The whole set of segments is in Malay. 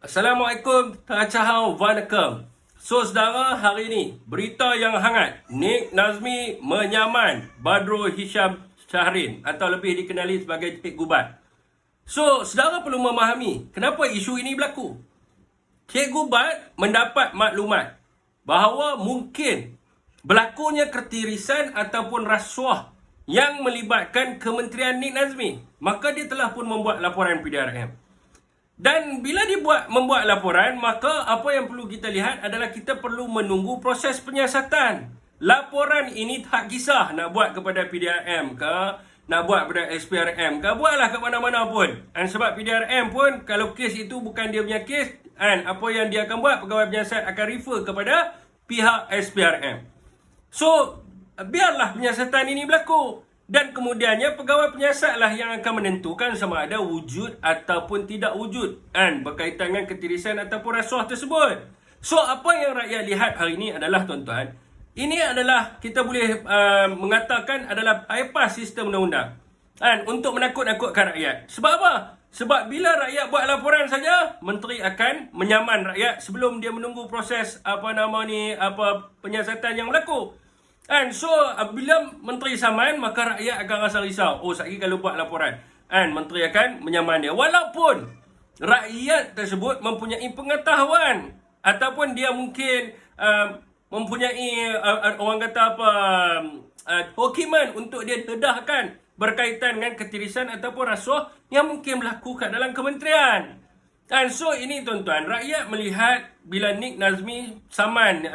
Assalamualaikum, Tachahau, Vanakkam. So, saudara, hari ini berita yang hangat. Nik Nazmi menyaman Badrul Hisham Shahrin atau lebih dikenali sebagai Cik Gubat. So, saudara perlu memahami kenapa isu ini berlaku. Cik Gubat mendapat maklumat bahawa mungkin berlakunya ketirisan ataupun rasuah yang melibatkan Kementerian Nik Nazmi. Maka dia telah pun membuat laporan PDRM. Dan bila membuat laporan, maka apa yang perlu kita lihat adalah kita perlu menunggu proses penyiasatan. Laporan ini tak kisah nak buat kepada PDRM ke, nak buat kepada SPRM ke, buatlah kat mana-mana pun. Dan sebab PDRM pun, kalau kes itu bukan dia punya kes, apa yang dia akan buat, pegawai penyiasat akan refer kepada pihak SPRM. So, biarlah penyiasatan ini berlaku. Dan kemudiannya pegawai penyiasatlah yang akan menentukan sama ada wujud ataupun tidak wujud berkaitan dengan ketirisan ataupun rasuah tersebut. So, apa yang rakyat lihat hari ini adalah, tuan-tuan, ini adalah kita boleh mengatakan adalah bypass sistem undang-undang untuk menakut-nakutkan rakyat. Sebab apa? Sebab bila rakyat buat laporan saja, menteri akan menyaman rakyat sebelum dia menunggu proses penyiasatan yang berlaku. So, bila menteri saman, maka rakyat akan rasa risau. Oh, sekali kalau buat laporan, menteri akan menyaman dia. Walaupun rakyat tersebut mempunyai pengetahuan ataupun dia mungkin mempunyai orang kata hokiman untuk dia dedahkan berkaitan dengan ketirisan ataupun rasuah yang mungkin berlaku kat dalam kementerian. So, ini tuan-tuan, rakyat melihat bila Nik Nazmi saman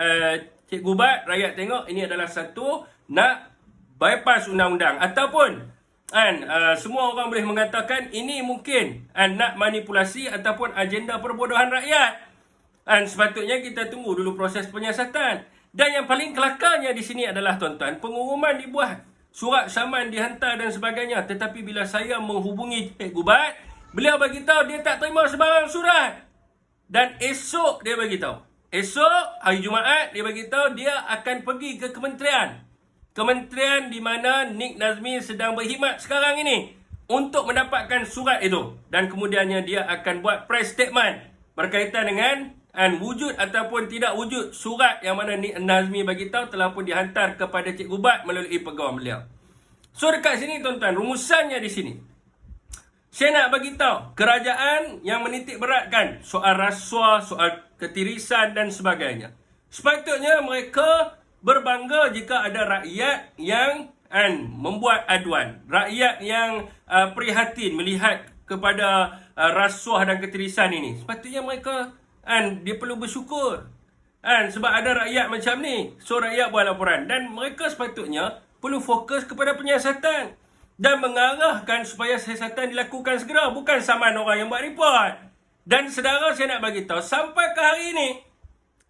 Cik Gubat, rakyat tengok ini adalah satu nak bypass undang-undang ataupun semua orang boleh mengatakan ini mungkin nak manipulasi ataupun agenda perbodohan rakyat. Sepatutnya kita tunggu dulu proses penyiasatan. Dan yang paling kelakarnya di sini adalah, tuan-tuan, pengumuman dibuat, surat saman dihantar dan sebagainya, tetapi bila saya menghubungi Cik Gubat, beliau bagi tahu dia tak terima sebarang surat. Dan esok dia bagi tahu, esok hari Jumaat dia bagi tahu dia akan pergi ke kementerian. Kementerian di mana Nik Nazmi sedang berkhidmat sekarang ini untuk mendapatkan surat itu. Dan kemudiannya dia akan buat press statement berkaitan dengan wujud ataupun tidak wujud surat yang mana Nik Nazmi bagi tahu telah pun dihantar kepada Cik Gubat melalui pegawai beliau. So, dekat sini, tuan-tuan, rumusannya di sini. Saya nak bagi tahu kerajaan yang menitik beratkan soal rasuah, soal ketirisan dan sebagainya. Sepatutnya mereka berbangga jika ada rakyat yang membuat aduan. Rakyat yang prihatin melihat kepada rasuah dan ketirisan ini. Sepatutnya mereka dia perlu bersyukur. Sebab ada rakyat macam ni. So, rakyat buat laporan. Dan mereka sepatutnya perlu fokus kepada penyiasatan. Dan mengarahkan supaya siasatan dilakukan segera. Bukan saman orang yang buat report. Dan saudara, saya nak bagi tahu, sampai ke hari ini,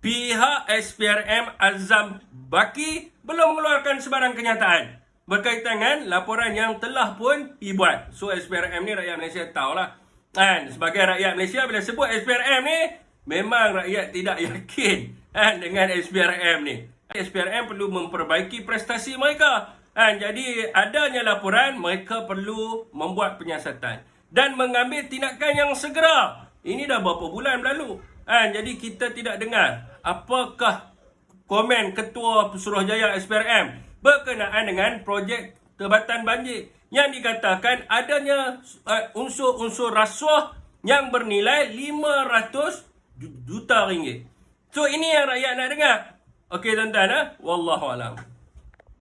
pihak SPRM Azam Baki belum mengeluarkan sebarang kenyataan berkaitan dengan laporan yang telah pun dibuat. So, SPRM ni rakyat Malaysia tahulah. Sebagai rakyat Malaysia, bila sebut SPRM ni, memang rakyat tidak yakin dengan SPRM ni. SPRM perlu memperbaiki prestasi mereka. Jadi, adanya laporan, mereka perlu membuat penyiasatan dan mengambil tindakan yang segera. Ini dah berapa bulan berlalu. Jadi, kita tidak dengar apakah komen Ketua Pesuruhjaya SPRM berkenaan dengan projek Tebatan Banjir yang dikatakan adanya unsur-unsur rasuah yang bernilai 500 juta ringgit. So, ini yang rakyat nak dengar. Okey, tuan-tuan, Wallahualam.